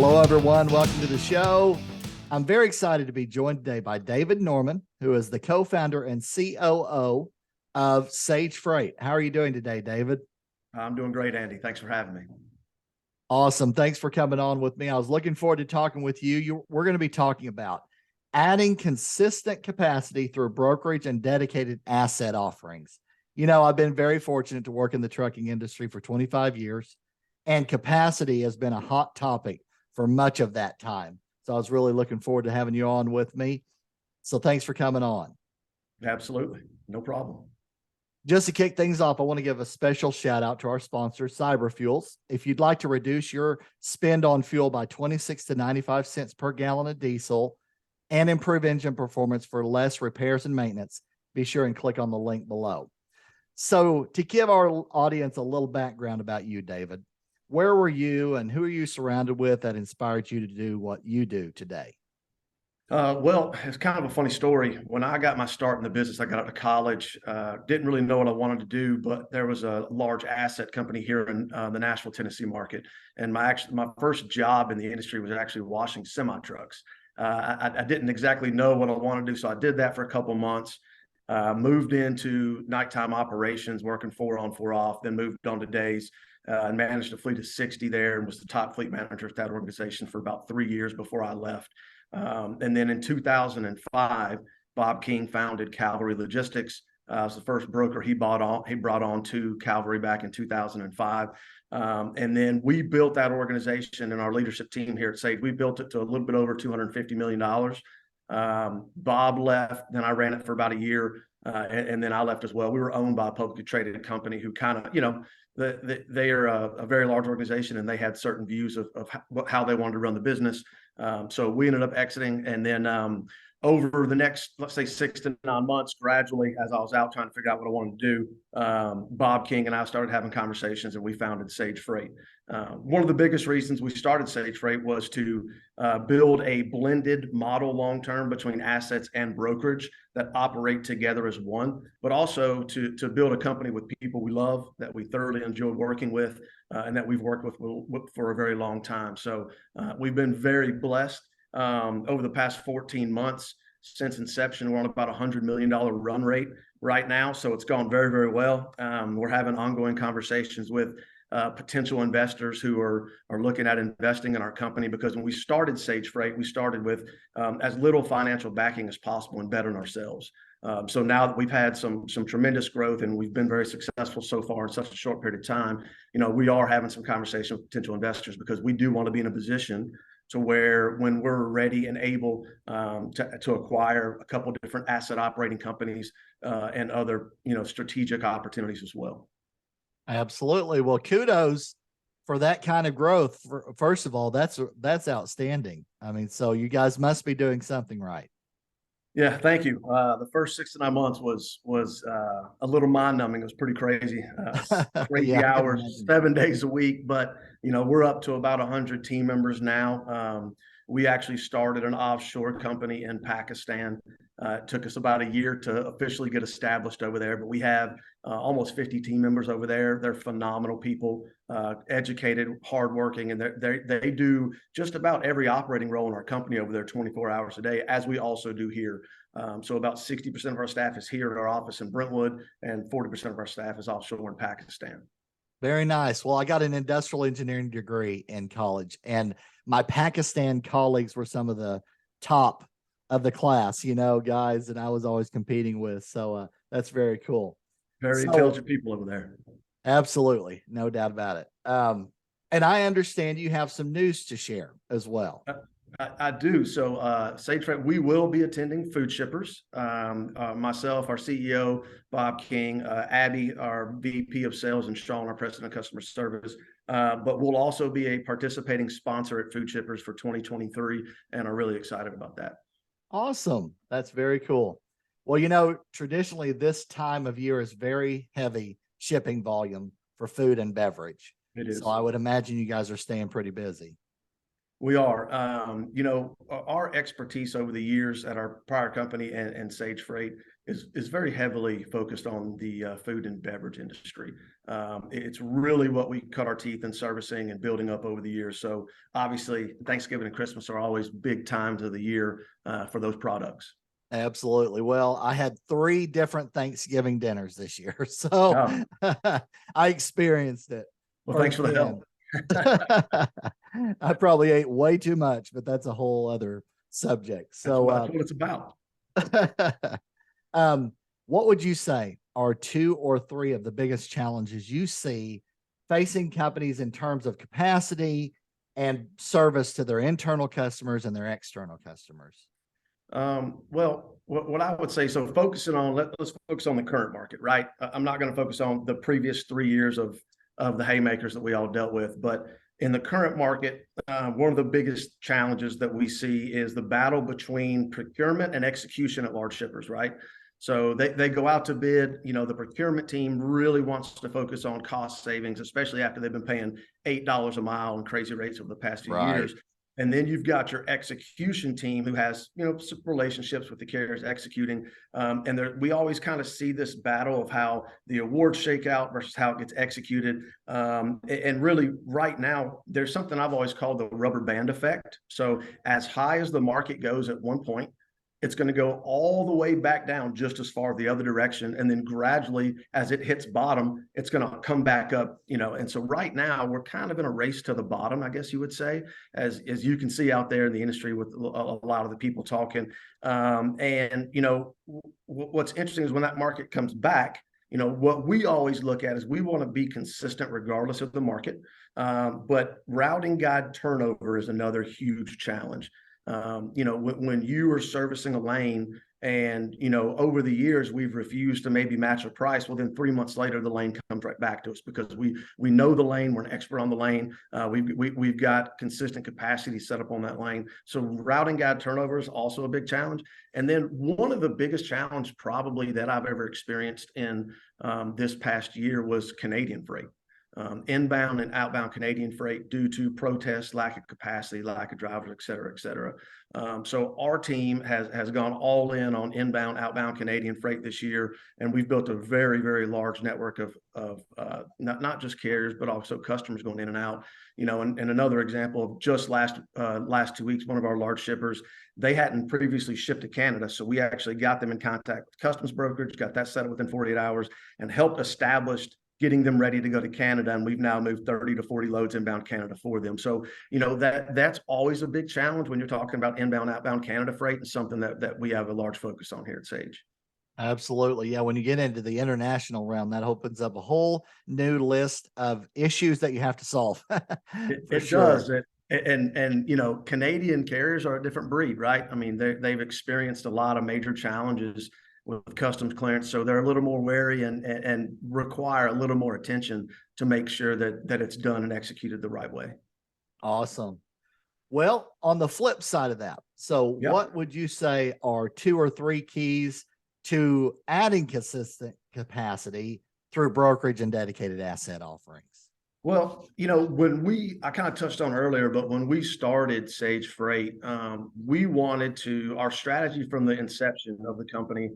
Hello, everyone. Welcome to the show. I'm very excited to be joined today by David Norman, who is the co-founder and COO of Sage Freight. How are you doing today, David? I'm doing great, Andy. Thanks for having me. Awesome. Thanks for coming on with me. I was looking forward to talking with you. We're going to be talking about adding consistent capacity through brokerage and dedicated asset offerings. You know, I've been very fortunate to work in the trucking industry for 25 years, and capacity has been a hot topic for much of that time. So I was really looking forward to having you on with me. So thanks for coming on. Absolutely. No problem. Just to kick things off, I want to give a special shout out to our sponsor, Cyber Fuels. If you'd like to reduce your spend on fuel by 26 to 95 cents per gallon of diesel and improve engine performance for less repairs and maintenance, be sure and click on the link below. So to give our audience a little background about you, David, where were you and who are you surrounded with that inspired you to do what you do today? Well, it's kind of a funny story. When I got my start in the business, I got out of college, didn't really know what I wanted to do, but there was a large asset company here in the Nashville, Tennessee market. And my first job in the industry was actually washing semi trucks. I didn't exactly know what I wanted to do, so I did that for a couple of months. Moved into nighttime operations, working 4 on, 4 off, then moved on to days. And managed a fleet of 60 there and was the top fleet manager at that organization for about 3 years before I left. And then in 2005, Bob King founded Cavalry Logistics. It was the first broker he brought on to Cavalry back in 2005. And then we built that organization, and our leadership team here at Sage, we built it to a little bit over $250 million. Bob left, then I ran it for about a year, and then I left as well. We were owned by a publicly traded company who kind of, they are a very large organization, and they had certain views of how they wanted to run the business. So we ended up exiting, and then over the next, let's say, 6 to 9 months, gradually, as I was out trying to figure out what I wanted to do, Bob King and I started having conversations, and we founded Sage Freight. One of the biggest reasons we started Sage Freight was to build a blended model long-term between assets and brokerage that operate together as one, but also to build a company with people we love, that we thoroughly enjoy working with, and that we've worked with for a very long time. So we've been very blessed. Over the past 14 months since inception, we're on about $100 million run rate right now. So it's gone very, very well. We're having ongoing conversations with potential investors who are looking at investing in our company, because when we started Sage Freight, we started with as little financial backing as possible and betting ourselves. So now that we've had some tremendous growth and we've been very successful so far in such a short period of time, we are having some conversations with potential investors, because we do want to be in a position to where, when we're ready and able to acquire a couple of different asset operating companies and other strategic opportunities as well. Absolutely. Well, kudos for that kind of growth. First of all, that's outstanding. I mean, so you guys must be doing something right. Yeah, thank you. The first 6 to 9 months was a little mind numbing. It was pretty crazy, crazy Yeah, hours, 7 days a week. But we're up to about 100 team members now. We actually started an offshore company in Pakistan. It took us about a year to officially get established over there, but we have almost 50 team members over there. They're phenomenal people, educated, hardworking, and they do just about every operating role in our company over there 24 hours a day, as we also do here. So about 60% of our staff is here at our office in Brentwood, and 40% of our staff is offshore in Pakistan. Very nice. Well, I got an industrial engineering degree in college, and my Pakistan colleagues were some of the top of the class, guys that I was always competing with. So that's very cool. Very intelligent people over there. Absolutely. No doubt about it. And I understand you have some news to share as well. I do. So Sage Freight, we will be attending Food Shippers. Myself, our CEO, Bob King, Abby, our VP of Sales, and Sean, our President of Customer Service. But we'll also be a participating sponsor at Food Shippers for 2023, and are really excited about that. Awesome. That's very cool. Well, traditionally this time of year is very heavy shipping volume for food and beverage. It is. So I would imagine you guys are staying pretty busy. We are. Our expertise over the years at our prior company and Sage Freight is very heavily focused on the food and beverage industry. It's really what we cut our teeth in servicing and building up over the years. So obviously, Thanksgiving and Christmas are always big times of the year for those products. Absolutely. Well, I had 3 different Thanksgiving dinners this year, so Oh, I experienced it well, thanks for the firsthand. help. I probably ate way too much, but that's a whole other subject. That's So, what it's about. what would you say are 2 or 3 of the biggest challenges you see facing companies in terms of capacity and service to their internal customers and their external customers? Well, what I would say, so focusing on, let's focus on the current market, right? I'm not going to focus on the previous 3 years of the haymakers that we all dealt with, but in the current market, one of the biggest challenges that we see is the battle between procurement and execution at large shippers, right? So they go out to bid, the procurement team really wants to focus on cost savings, especially after they've been paying $8 a mile and crazy rates over the past few Right. years. And then you've got your execution team who has, some relationships with the carriers executing. And we always kind of see this battle of how the awards shake out versus how it gets executed. And really, right now, there's something I've always called the rubber band effect. So as high as the market goes at one point, it's going to go all the way back down just as far the other direction. And then gradually, as it hits bottom, it's going to come back up, And so right now, we're kind of in a race to the bottom, I guess you would say, as you can see out there in the industry with a lot of the people talking. What's interesting is when that market comes back, what we always look at is we want to be consistent regardless of the market. But routing guide turnover is another huge challenge. When you are servicing a lane and, over the years, we've refused to maybe match a price. Well, then 3 months later, the lane comes right back to us because we know the lane. We're an expert on the lane. We've got consistent capacity set up on that lane. So routing guide turnover is also a big challenge. And then one of the biggest challenge probably that I've ever experienced in this past year was Canadian freight. Inbound and outbound Canadian freight due to protests, lack of capacity, lack of drivers, et cetera, et cetera. So our team has gone all in on inbound, outbound Canadian freight this year, and we've built a very, very large network of not just carriers, but also customers going in and out. And another example of just last 2 weeks, one of our large shippers, they hadn't previously shipped to Canada, so we actually got them in contact with customs brokerage, got that set up within 48 hours, and helped establish getting them ready to go to Canada. And we've now moved 30 to 40 loads inbound Canada for them. So, that's always a big challenge when you're talking about inbound, outbound Canada freight, and something that we have a large focus on here at Sage. Absolutely. Yeah. When you get into the international realm, that opens up a whole new list of issues that you have to solve. It Sure. does. Canadian carriers are a different breed, right? I mean, they've experienced a lot of major challenges with customs clearance, so they're a little more wary and require a little more attention to make sure that it's done and executed the right way. Awesome. Well, on the flip side of that, so Yeah. what would you say are 2 or 3 keys to adding consistent capacity through brokerage and dedicated asset offerings? Well, I kind of touched on earlier, but when we started Sage Freight, our strategy from the inception of the company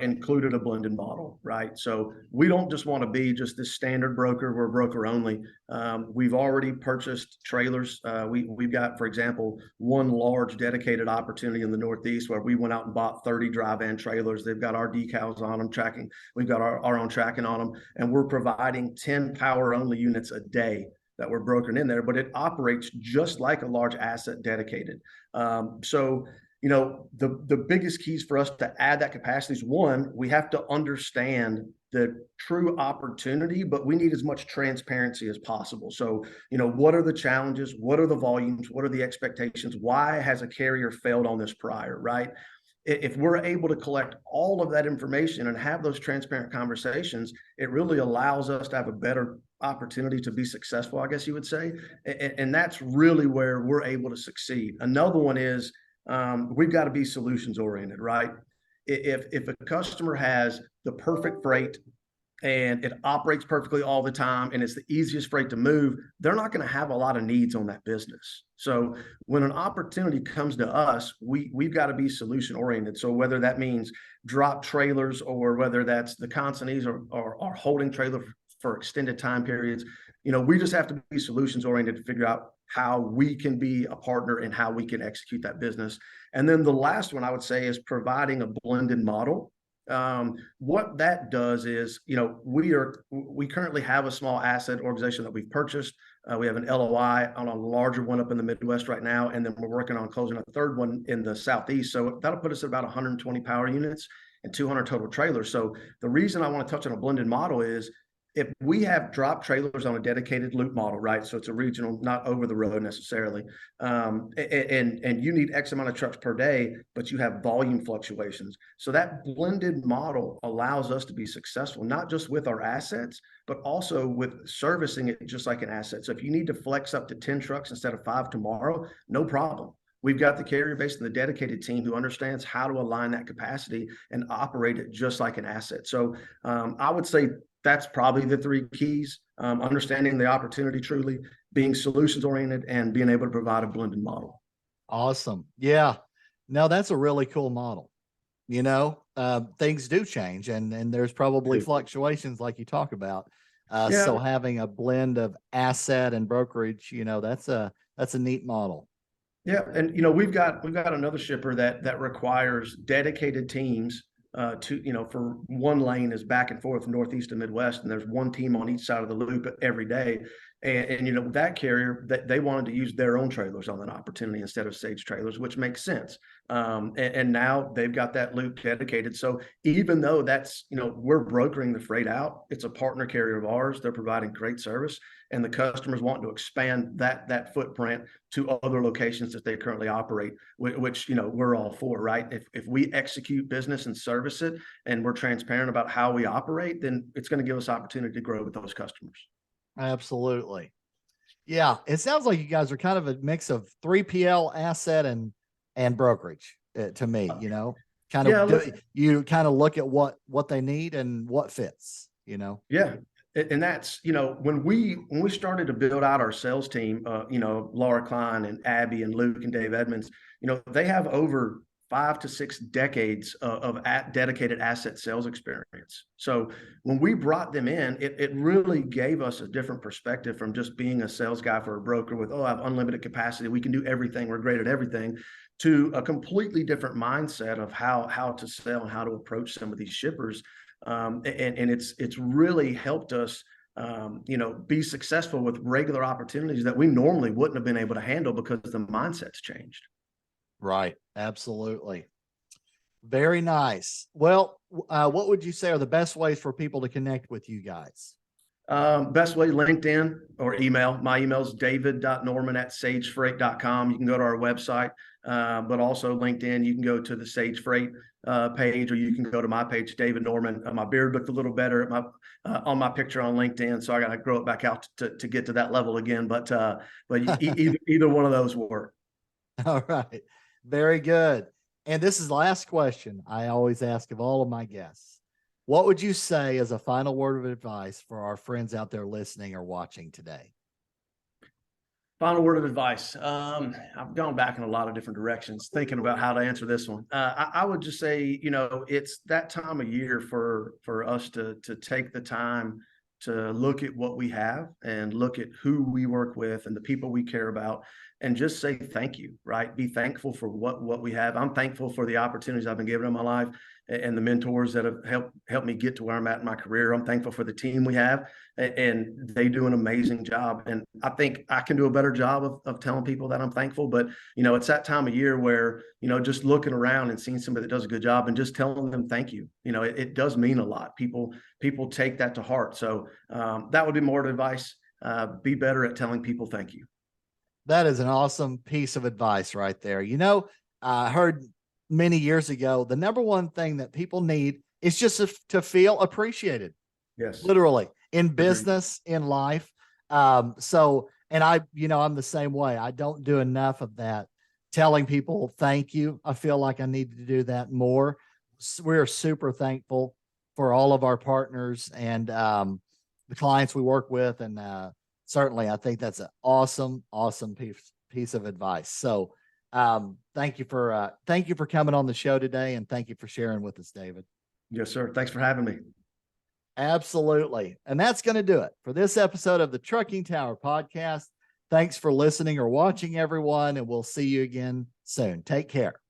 included a blended model, right? So we don't just want to be just this standard broker. We're a broker only. We've already purchased trailers. We've got, for example, one large dedicated opportunity in the Northeast where we went out and bought 30 dry van trailers. They've got our decals on them, tracking. We've got our own tracking on them, and we're providing 10 power only units a day that we're brokering in there, but it operates just like a large asset dedicated. The biggest keys for us to add that capacity is, one, we have to understand the true opportunity, but we need as much transparency as possible. So, what are the challenges? What are the volumes? What are the expectations? Why has a carrier failed on this prior, right? If we're able to collect all of that information and have those transparent conversations, it really allows us to have a better opportunity to be successful, I guess you would say. And that's really where we're able to succeed. Another one is, we've got to be solutions oriented, right? If a customer has the perfect freight and it operates perfectly all the time and it's the easiest freight to move, they're not going to have a lot of needs on that business. So when an opportunity comes to us, we've got to be solution oriented. So whether that means drop trailers or whether that's the consignees or holding trailer for extended time periods, we just have to be solutions oriented to figure out how we can be a partner and how we can execute that business. And then the last one I would say is providing a blended model. What that does is, we currently have a small asset organization that we've purchased. We have an LOI on a larger one up in the Midwest right now, and then we're working on closing a third one in the Southeast. So that'll put us at about 120 power units and 200 total trailers. So the reason I want to touch on a blended model is if we have drop trailers on a dedicated loop model, right? So it's a regional, not over the road necessarily. And you need X amount of trucks per day, but you have volume fluctuations. So that blended model allows us to be successful, not just with our assets, but also with servicing it just like an asset. So if you need to flex up to 10 trucks instead of 5 tomorrow, no problem. We've got the carrier base and the dedicated team who understands how to align that capacity and operate it just like an asset. So I would say that's probably the 3 keys: understanding the opportunity truly, being solutions oriented, and being able to provide a blended model. Awesome. Yeah. No, that's a really cool model. Things do change and there's probably fluctuations like you talk about. Yeah. So having a blend of asset and brokerage, that's a neat model. Yeah. And, we've got another shipper that requires dedicated teams for one lane is back and forth northeast and Midwest, and there's one team on each side of the loop every day. And that carrier, that they wanted to use their own trailers on that opportunity instead of Sage trailers, which makes sense. And now they've got that loop dedicated. So even though that's, we're brokering the freight out, it's a partner carrier of ours. They're providing great service, and the customers want to expand that footprint to other locations that they currently operate, which we're all for, right? If we execute business and service it, and we're transparent about how we operate, then it's going to give us opportunity to grow with those customers. Absolutely. Yeah. It sounds like you guys are kind of a mix of 3PL, asset, and brokerage to me, you kind of look at what they need and what fits, Yeah. And that's, when we started to build out our sales team, Laura Klein and Abby and Luke and Dave Edmonds, they have over 5 to 6 decades of dedicated asset sales experience. So when we brought them in, it really gave us a different perspective from just being a sales guy for a broker with, I have unlimited capacity, we can do everything, we're great at everything, to a completely different mindset of how to sell and how to approach some of these shippers. And it's really helped us be successful with regular opportunities that we normally wouldn't have been able to handle because the mindset's changed. Right. Absolutely. Very nice. Well, what would you say are the best ways for people to connect with you guys? Best way, LinkedIn or email. My email is david.norman@sagefreight.com. You can go to our website, but also LinkedIn. You can go to the Sage Freight page, or you can go to my page, David Norman. My beard looked a little better on my picture on LinkedIn, so I got to grow it back out to get to that level again. But either one of those will work. All right. Very good. And this is the last question I always ask of all of my guests. What would you say as a final word of advice for our friends out there listening or watching today? Final word of advice. I've gone back in a lot of different directions thinking about how to answer this one. I would just say, it's that time of year for us to take the time to look at what we have and look at who we work with and the people we care about, and just say thank you, right? Be thankful for what we have. I'm thankful for the opportunities I've been given in my life and the mentors that have helped me get to where I'm at in my career. I'm thankful for the team we have, and they do an amazing job. And I think I can do a better job of telling people that I'm thankful. But, it's that time of year where, just looking around and seeing somebody that does a good job and just telling them thank you. It does mean a lot. People take that to heart. So that would be more advice. Be better at telling people thank you. That is an awesome piece of advice right there. I heard many years ago, the number one thing that people need is just to feel appreciated. Yes. Literally in business, in life. And I'm the same way. I don't do enough of that. Telling people thank you. I feel like I need to do that more. We're super thankful for all of our partners and the clients we work with. And certainly, I think that's an awesome piece of advice. So thank you for coming on the show today, and thank you for sharing with us, David. Yes, sir. Thanks for having me. Absolutely. And that's going to do it for this episode of the Trucking Tower podcast. Thanks for listening or watching, everyone, and we'll see you again soon. Take care.